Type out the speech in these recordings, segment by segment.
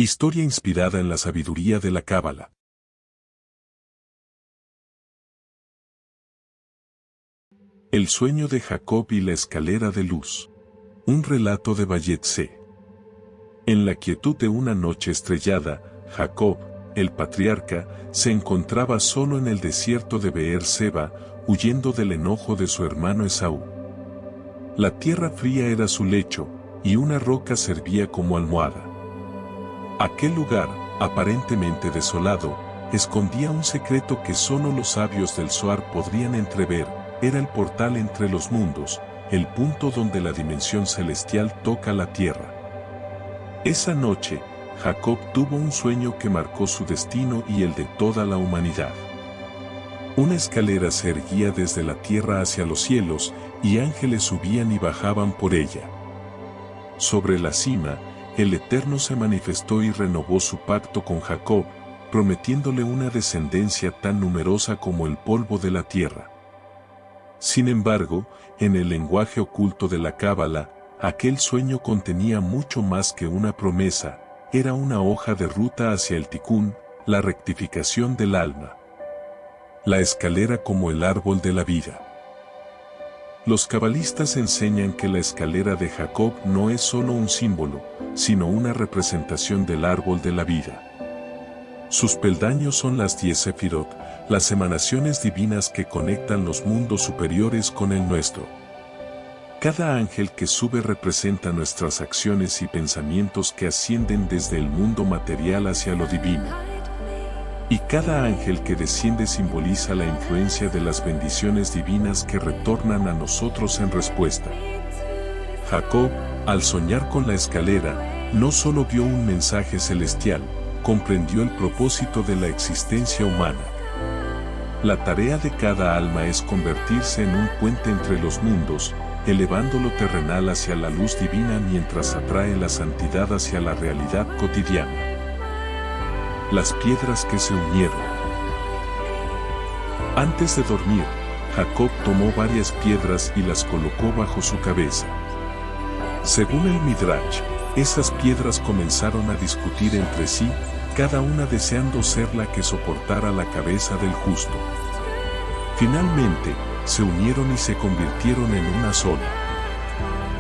Historia inspirada en la sabiduría de la Cábala. El sueño de Jacob y la escalera de luz. Un relato de Bayezé. En la quietud de una noche estrellada, Jacob, el patriarca, se encontraba solo en el desierto de Beer Seba, huyendo del enojo de su hermano Esaú. La tierra fría era su lecho, y una roca servía como almohada. Aquel lugar, aparentemente desolado, escondía un secreto que solo los sabios del Zohar podrían entrever. Era el portal entre los mundos, el punto donde la dimensión celestial toca la tierra. Esa noche, Jacob tuvo un sueño que marcó su destino y el de toda la humanidad. Una escalera se erguía desde la tierra hacia los cielos, y ángeles subían y bajaban por ella. Sobre la cima, el Eterno se manifestó y renovó su pacto con Jacob, prometiéndole una descendencia tan numerosa como el polvo de la tierra. Sin embargo, en el lenguaje oculto de la Cábala, aquel sueño contenía mucho más que una promesa, era una hoja de ruta hacia el Tikún, la rectificación del alma. La escalera como el árbol de la vida. Los cabalistas enseñan que la escalera de Jacob no es solo un símbolo, sino una representación del árbol de la vida. Sus peldaños son las 10 sefirot, las emanaciones divinas que conectan los mundos superiores con el nuestro. Cada ángel que sube representa nuestras acciones y pensamientos que ascienden desde el mundo material hacia lo divino. Y cada ángel que desciende simboliza la influencia de las bendiciones divinas que retornan a nosotros en respuesta. Jacob, al soñar con la escalera, no solo vio un mensaje celestial, comprendió el propósito de la existencia humana. La tarea de cada alma es convertirse en un puente entre los mundos, elevando lo terrenal hacia la luz divina mientras atrae la santidad hacia la realidad cotidiana. Las piedras que se unieron. Antes de dormir, Jacob tomó varias piedras y las colocó bajo su cabeza. Según el Midrash, esas piedras comenzaron a discutir entre sí, cada una deseando ser la que soportara la cabeza del justo. Finalmente, se unieron y se convirtieron en una sola.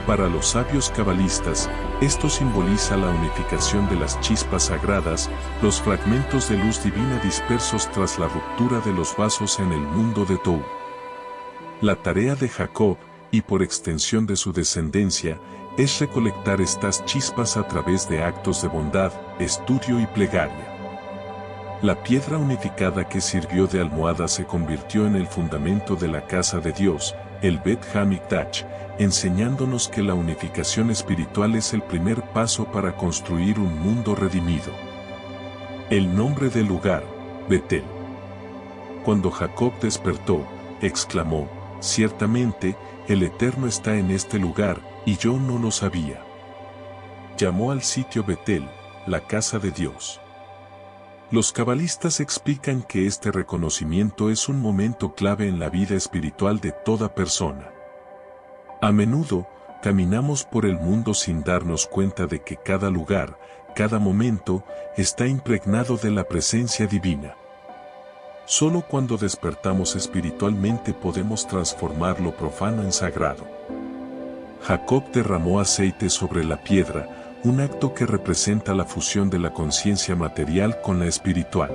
Para los sabios cabalistas, esto simboliza la unificación de las chispas sagradas, los fragmentos de luz divina dispersos tras la ruptura de los vasos en el mundo de Tou. La tarea de Jacob, y por extensión de su descendencia, es recolectar estas chispas a través de actos de bondad, estudio y plegaria. La piedra unificada que sirvió de almohada se convirtió en el fundamento de la casa de Dios, el Bet HaMikdash, enseñándonos que la unificación espiritual es el primer paso para construir un mundo redimido. El nombre del lugar, Betel. Cuando Jacob despertó, exclamó, «Ciertamente, el Eterno está en este lugar, y yo no lo sabía». Llamó al sitio Betel, la casa de Dios. Los cabalistas explican que este reconocimiento es un momento clave en la vida espiritual de toda persona. A menudo, caminamos por el mundo sin darnos cuenta de que cada lugar, cada momento, está impregnado de la presencia divina. Solo cuando despertamos espiritualmente podemos transformar lo profano en sagrado. Jacob derramó aceite sobre la piedra, un acto que representa la fusión de la conciencia material con la espiritual.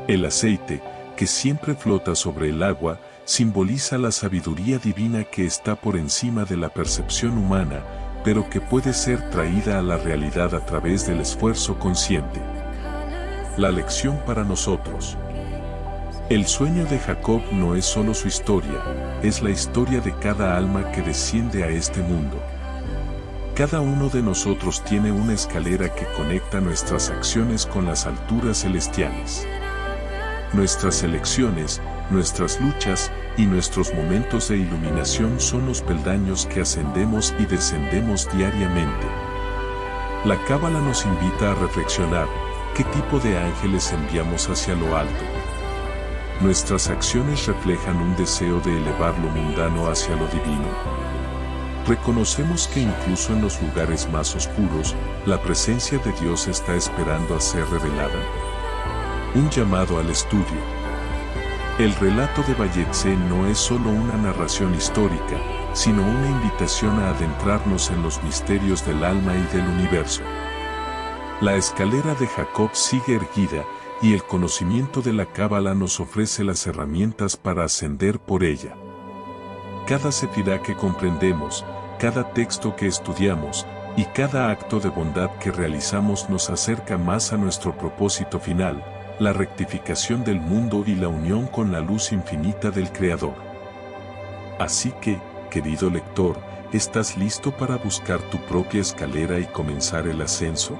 El aceite, que siempre flota sobre el agua, simboliza la sabiduría divina que está por encima de la percepción humana, pero que puede ser traída a la realidad a través del esfuerzo consciente. La lección para nosotros. El sueño de Jacob no es solo su historia, es la historia de cada alma que desciende a este mundo. Cada uno de nosotros tiene una escalera que conecta nuestras acciones con las alturas celestiales. Nuestras elecciones, nuestras luchas y nuestros momentos de iluminación son los peldaños que ascendemos y descendemos diariamente. La Cábala nos invita a reflexionar, ¿qué tipo de ángeles enviamos hacia lo alto? Nuestras acciones reflejan un deseo de elevar lo mundano hacia lo divino. Reconocemos que incluso en los lugares más oscuros, la presencia de Dios está esperando a ser revelada. Un llamado al estudio. El relato de Bayezid no es solo una narración histórica, sino una invitación a adentrarnos en los misterios del alma y del universo. La escalera de Jacob sigue erguida, y el conocimiento de la Cábala nos ofrece las herramientas para ascender por ella. Cada sefirá que comprendemos, cada texto que estudiamos, y cada acto de bondad que realizamos nos acerca más a nuestro propósito final, la rectificación del mundo y la unión con la luz infinita del Creador. Así que, querido lector, ¿estás listo para buscar tu propia escalera y comenzar el ascenso?